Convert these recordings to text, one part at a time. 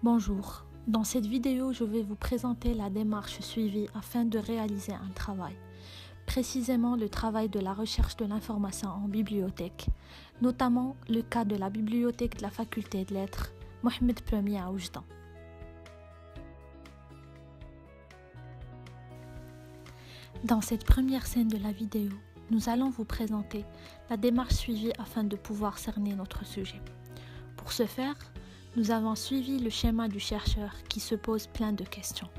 Bonjour, dans cette vidéo je vais vous présenter la démarche suivie afin de réaliser un travail, précisément le travail de la recherche de l'information en bibliothèque, notamment le cas de la bibliothèque de la faculté de lettres Mohamed Ier à Oujda. Dans cette première scène de la vidéo, nous allons vous présenter la démarche suivie afin de pouvoir cerner notre sujet. Pour ce faire, nous avons suivi le schéma du chercheur qui se pose plein de questions.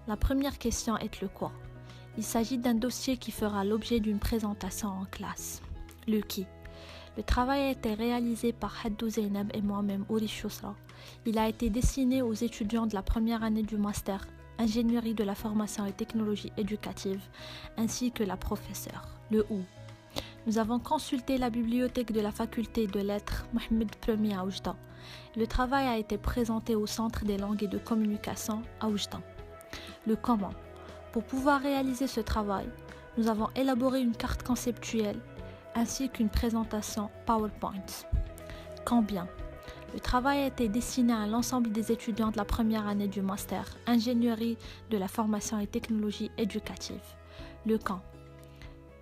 La première question est le quoi. Il s'agit d'un dossier qui fera l'objet d'une présentation en classe. Le qui. Le travail a été réalisé par Haddou Zeynab et moi-même Ouri Chousra. Il a été destiné aux étudiants de la première année du master Ingénierie de la formation et technologie éducative, ainsi que la professeure, le où. Nous avons consulté la bibliothèque de la faculté de lettres Mohamed Ier à Oujda. Le travail a été présenté au Centre des langues et de communication à Oujda. Le comment. Pour pouvoir réaliser ce travail, nous avons élaboré une carte conceptuelle ainsi qu'une présentation PowerPoint. Combien. Le travail a été destiné à l'ensemble des étudiants de la première année du master Ingénierie de la formation et technologie éducative. Le quand.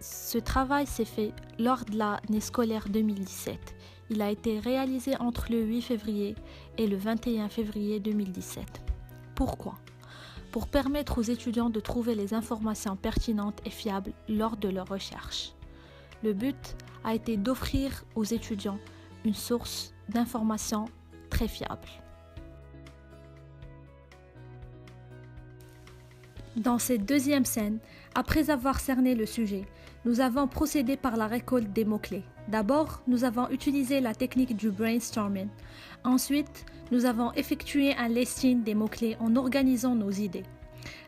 Ce travail s'est fait lors de l'année scolaire 2017. Il a été réalisé entre le 8 février et le 21 février 2017. Pourquoi ? Pour permettre aux étudiants de trouver les informations pertinentes et fiables lors de leurs recherches. Le but a été d'offrir aux étudiants une source d'informations très fiable. Dans cette deuxième scène, après avoir cerné le sujet, nous avons procédé par la récolte des mots-clés. D'abord, nous avons utilisé la technique du brainstorming. Ensuite, nous avons effectué un listing des mots-clés en organisant nos idées.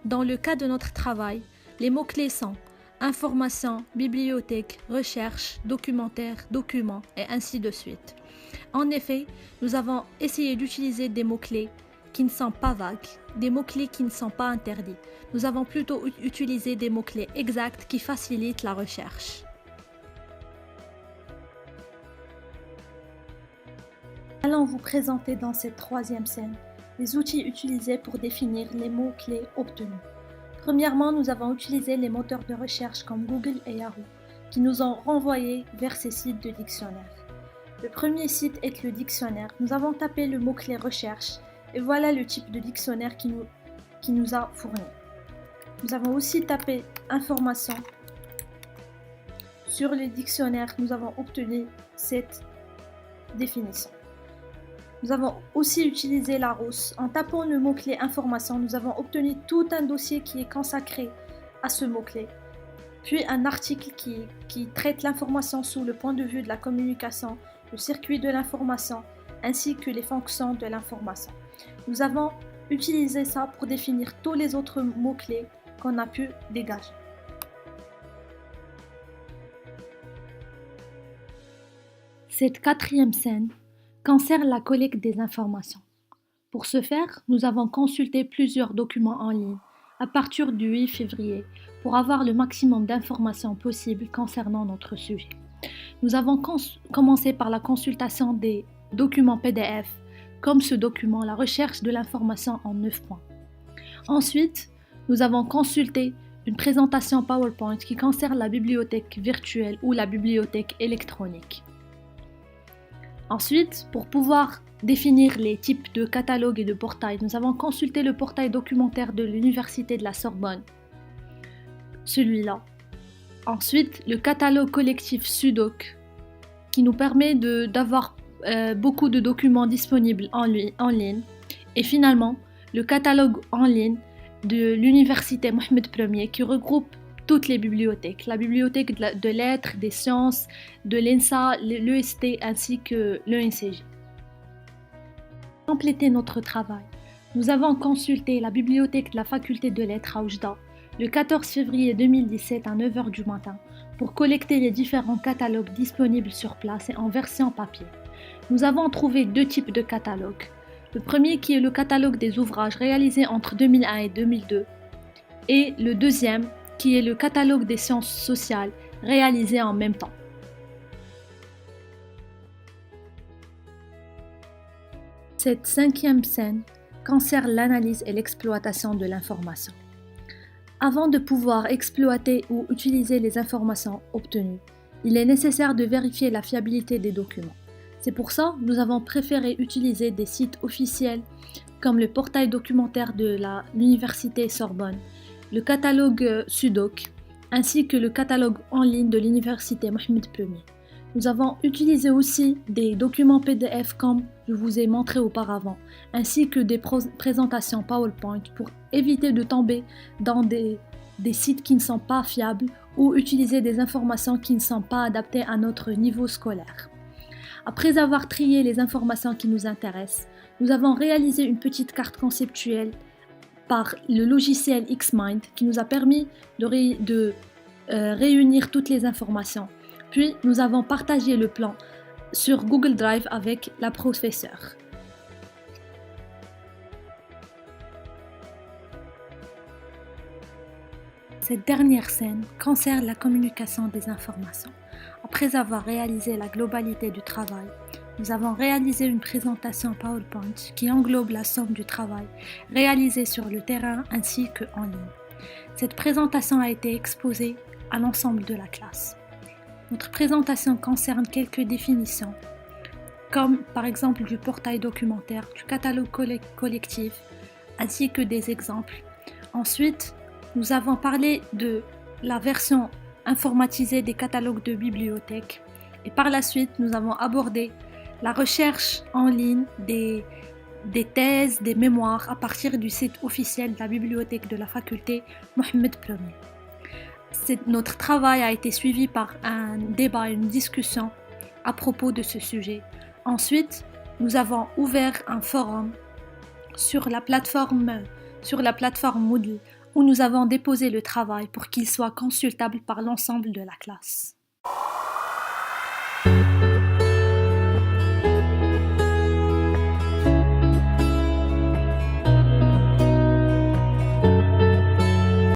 Dans le cas de notre travail, les mots-clés sont information, bibliothèque, recherche, documentaire, document et ainsi de suite. En effet, nous avons essayé d'utiliser des mots-clés qui ne sont pas vagues, des mots-clés qui ne sont pas interdits. Nous avons plutôt utilisé des mots-clés exacts qui facilitent la recherche. Allons vous présenter dans cette troisième scène les outils utilisés pour définir les mots-clés obtenus. Premièrement, nous avons utilisé les moteurs de recherche comme Google et Yahoo, qui nous ont renvoyés vers ces sites de dictionnaires. Le premier site est le dictionnaire. Nous avons tapé le mot-clé recherche et voilà le type de dictionnaire qui nous a fourni. Nous avons aussi tapé information. Sur le dictionnaire, nous avons obtenu cette définition. Nous avons aussi utilisé Larousse. En tapant le mot-clé information, nous avons obtenu tout un dossier qui est consacré à ce mot-clé. Puis un article qui traite l'information sous le point de vue de la communication, le circuit de l'information, ainsi que les fonctions de l'information. Nous avons utilisé ça pour définir tous les autres mots-clés qu'on a pu dégager. Cette quatrième scène concerne la collecte des informations. Pour ce faire, nous avons consulté plusieurs documents en ligne à partir du 8 février pour avoir le maximum d'informations possibles concernant notre sujet. Nous avons commencé par la consultation des documents PDF, comme ce document, la recherche de l'information en 9 points. Ensuite, nous avons consulté une présentation PowerPoint qui concerne la bibliothèque virtuelle ou la bibliothèque électronique. Ensuite, pour pouvoir définir les types de catalogues et de portails, nous avons consulté le portail documentaire de l'Université de la Sorbonne, celui-là. Ensuite, le catalogue collectif Sudoc, qui nous permet d'avoir beaucoup de documents disponibles en ligne. Et finalement, le catalogue en ligne de l'Université Mohamed Ier, qui regroupe toutes les bibliothèques, la bibliothèque de lettres, des sciences, de l'ENSA, l'EST ainsi que l'ENCJ. Pour compléter notre travail, nous avons consulté la bibliothèque de la faculté de lettres à Oujda le 14 février 2017 à 9h du matin pour collecter les différents catalogues disponibles sur place et en version papier. Nous avons trouvé deux types de catalogues. Le premier qui est le catalogue des ouvrages réalisés entre 2001 et 2002 et le deuxième qui est le catalogue des sciences sociales réalisé en même temps. Cette cinquième scène concerne l'analyse et l'exploitation de l'information. Avant de pouvoir exploiter ou utiliser les informations obtenues, il est nécessaire de vérifier la fiabilité des documents. C'est pour ça que nous avons préféré utiliser des sites officiels comme le portail documentaire de l'Université Sorbonne, le catalogue Sudoc, ainsi que le catalogue en ligne de l'Université Mohammed Ier. Nous avons utilisé aussi des documents PDF comme je vous ai montré auparavant, ainsi que des présentations PowerPoint pour éviter de tomber dans des sites qui ne sont pas fiables ou utiliser des informations qui ne sont pas adaptées à notre niveau scolaire. Après avoir trié les informations qui nous intéressent, nous avons réalisé une petite carte conceptuelle par le logiciel Xmind qui nous a permis de réunir toutes les informations. Puis, nous avons partagé le plan sur Google Drive avec la professeure. Cette dernière scène concerne la communication des informations. Après avoir réalisé la globalité du travail, nous avons réalisé une présentation PowerPoint qui englobe la somme du travail réalisé sur le terrain ainsi qu'en ligne. Cette présentation a été exposée à l'ensemble de la classe. Notre présentation concerne quelques définitions, comme par exemple du portail documentaire, du catalogue collectif, ainsi que des exemples. Ensuite, nous avons parlé de la version informatisée des catalogues de bibliothèques et par la suite, nous avons abordé la recherche en ligne des thèses, des mémoires à partir du site officiel de la bibliothèque de la faculté Mohammed Ier. Notre travail a été suivi par un débat, une discussion à propos de ce sujet. Ensuite, nous avons ouvert un forum sur la plateforme Moodle où nous avons déposé le travail pour qu'il soit consultable par l'ensemble de la classe.